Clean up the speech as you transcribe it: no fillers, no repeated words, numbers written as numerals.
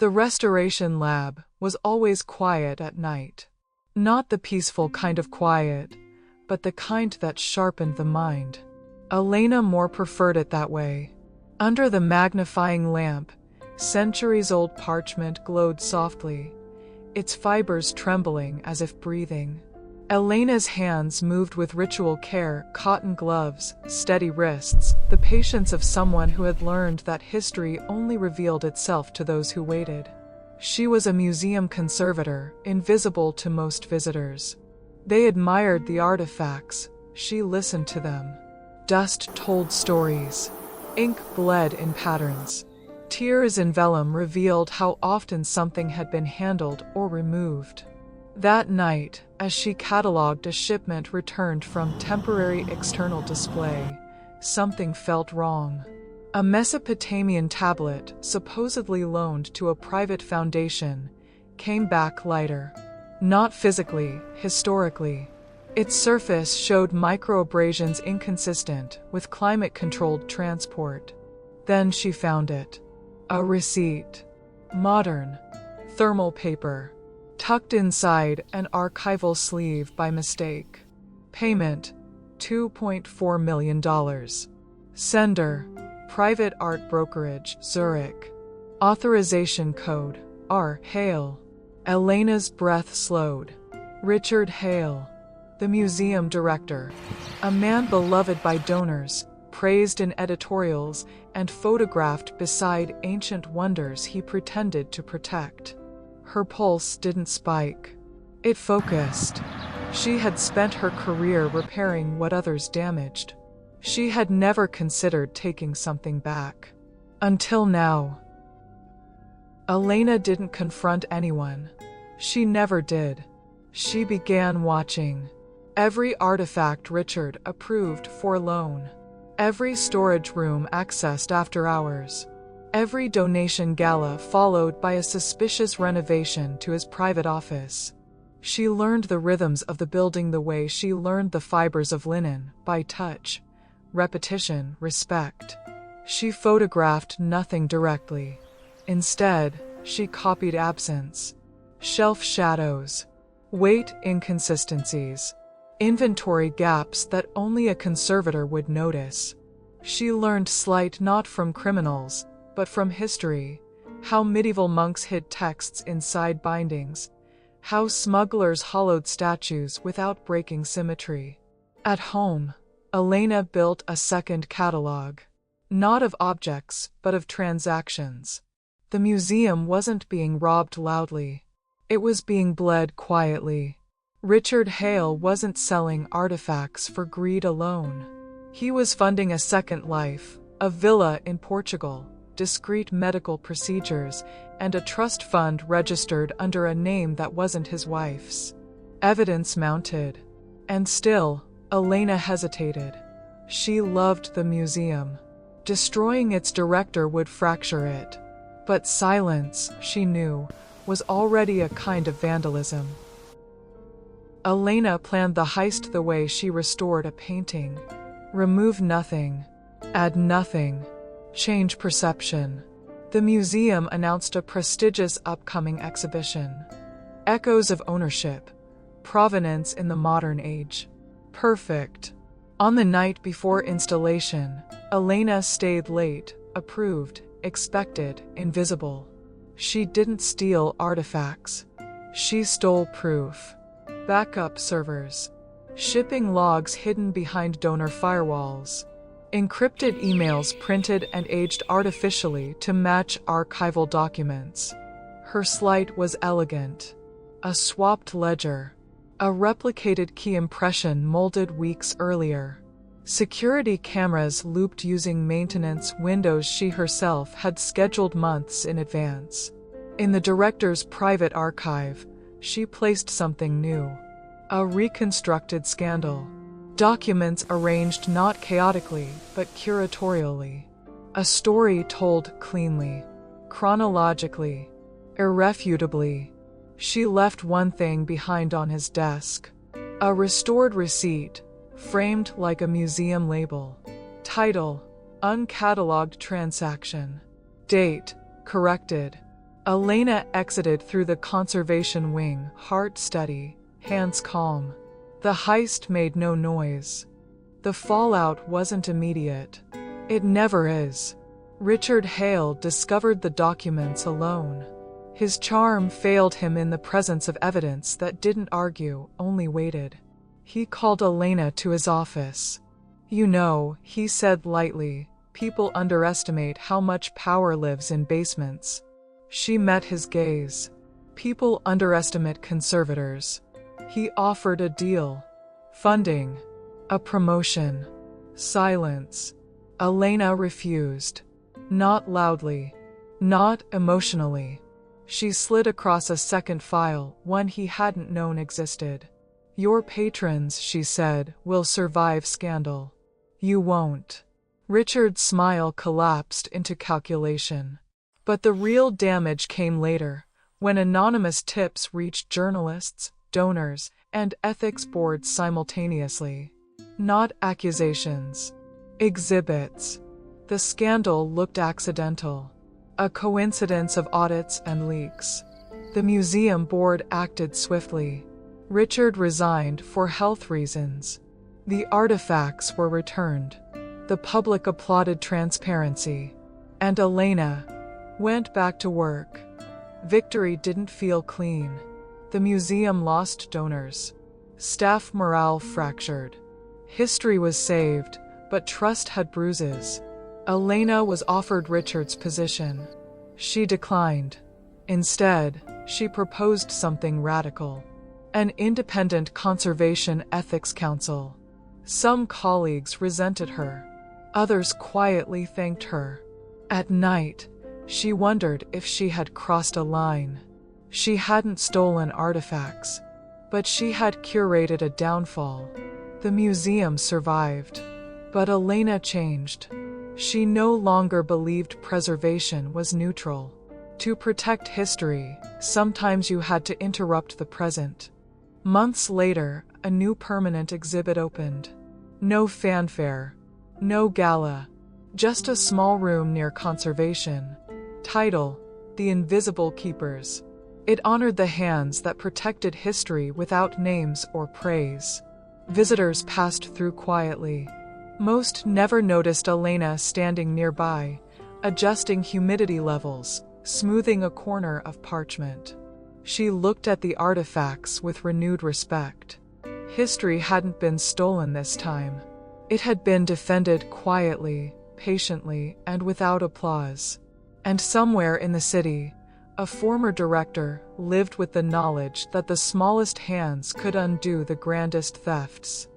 The restoration lab was always quiet at night. Not the peaceful kind of quiet, but the kind that sharpened the mind. Elena more preferred it that way. Under the magnifying lamp, centuries-old parchment glowed softly, its fibers trembling as if breathing. Elena's hands moved with ritual care, cotton gloves, steady wrists, the patience of someone who had learned that history only revealed itself to those who waited. She was a museum conservator, invisible to most visitors. They admired the artifacts, she listened to them. Dust told stories. Ink bled in patterns. Tears in vellum revealed how often something had been handled or removed. That night, as she catalogued a shipment returned from temporary external display, something felt wrong. A Mesopotamian tablet, supposedly loaned to a private foundation, came back lighter. Not physically, historically. Its surface showed microabrasions inconsistent with climate-controlled transport. Then she found it. A receipt. Modern. Thermal paper. Tucked inside an archival sleeve by mistake. Payment, $2.4 million. Sender, private art brokerage, Zurich. Authorization code, R. Hale. Elena's breath slowed. Richard Hale, the museum director. A man beloved by donors, praised in editorials, and photographed beside ancient wonders he pretended to protect. Her pulse didn't spike. It focused. She had spent her career repairing what others damaged. She had never considered taking something back. Until now. Elena didn't confront anyone. She never did. She began watching. Every artifact Richard approved for loan. Every storage room accessed after hours. Every donation gala followed by a suspicious renovation to his private office. She learned the rhythms of the building the way she learned the fibers of linen, by touch, repetition, respect. She photographed nothing directly. Instead, she copied absence, shelf shadows, weight inconsistencies, inventory gaps that only a conservator would notice. She learned slight not from criminals, but from history, how medieval monks hid texts inside bindings, how smugglers hollowed statues without breaking symmetry. At home, Elena built a second catalog, not of objects, but of transactions. The museum wasn't being robbed loudly. It was being bled quietly. Richard Hale wasn't selling artifacts for greed alone. He was funding a second life, a villa in Portugal, discreet medical procedures, and a trust fund registered under a name that wasn't his wife's. Evidence mounted. And still, Elena hesitated. She loved the museum. Destroying its director would fracture it. But silence, she knew, was already a kind of vandalism. Elena planned the heist the way she restored a painting. Remove nothing. Add nothing. Change perception. The museum announced a prestigious upcoming exhibition. Echoes of ownership. Provenance in the modern age. Perfect. On the night before installation, Elena stayed late, approved, expected, invisible. She didn't steal artifacts. She stole proof. Backup servers. Shipping logs hidden behind donor firewalls. Encrypted emails printed and aged artificially to match archival documents. Her sleight was elegant. A swapped ledger. A replicated key impression molded weeks earlier. Security cameras looped using maintenance windows she herself had scheduled months in advance. In the director's private archive, she placed something new. A reconstructed scandal. Documents arranged not chaotically, but curatorially. A story told cleanly, chronologically, irrefutably. She left one thing behind on his desk. A restored receipt, framed like a museum label. Title, uncatalogued transaction. Date, corrected. Elena exited through the conservation wing, heart steady, hands calm. The heist made no noise. The fallout wasn't immediate. It never is. Richard Hale discovered the documents alone. His charm failed him in the presence of evidence that didn't argue, only waited. He called Elena to his office. "You know," he said lightly, "people underestimate how much power lives in basements." She met his gaze. "People underestimate conservators." He offered a deal. Funding. A promotion. Silence. Elena refused. Not loudly. Not emotionally. She slid across a second file, one he hadn't known existed. "Your patrons," she said, "will survive scandal. You won't." Richard's smile collapsed into calculation. But the real damage came later, when anonymous tips reached journalists, donors, and ethics boards simultaneously. Not accusations. Exhibits. The scandal looked accidental. A coincidence of audits and leaks. The museum board acted swiftly. Richard resigned for health reasons. The artifacts were returned. The public applauded transparency. And Elena went back to work. Victory didn't feel clean. The museum lost donors. Staff morale fractured. History was saved, but trust had bruises. Elena was offered Richard's position. She declined. Instead, she proposed something radical. An independent conservation ethics council. Some colleagues resented her. Others quietly thanked her. At night, she wondered if she had crossed a line. She hadn't stolen artifacts, but she had curated a downfall. The museum survived, but Elena changed. She no longer believed preservation was neutral. To protect history, sometimes you had to interrupt the present. Months later, a new permanent exhibit opened. No fanfare, no gala, just a small room near conservation. Title: The Invisible Keepers. It honored the hands that protected history without names or praise. Visitors passed through quietly. Most never noticed Elena standing nearby, adjusting humidity levels, smoothing a corner of parchment. She looked at the artifacts with renewed respect. History hadn't been stolen this time. It had been defended quietly, patiently, and without applause. And somewhere in the city, a former director lived with the knowledge that the smallest hands could undo the grandest thefts.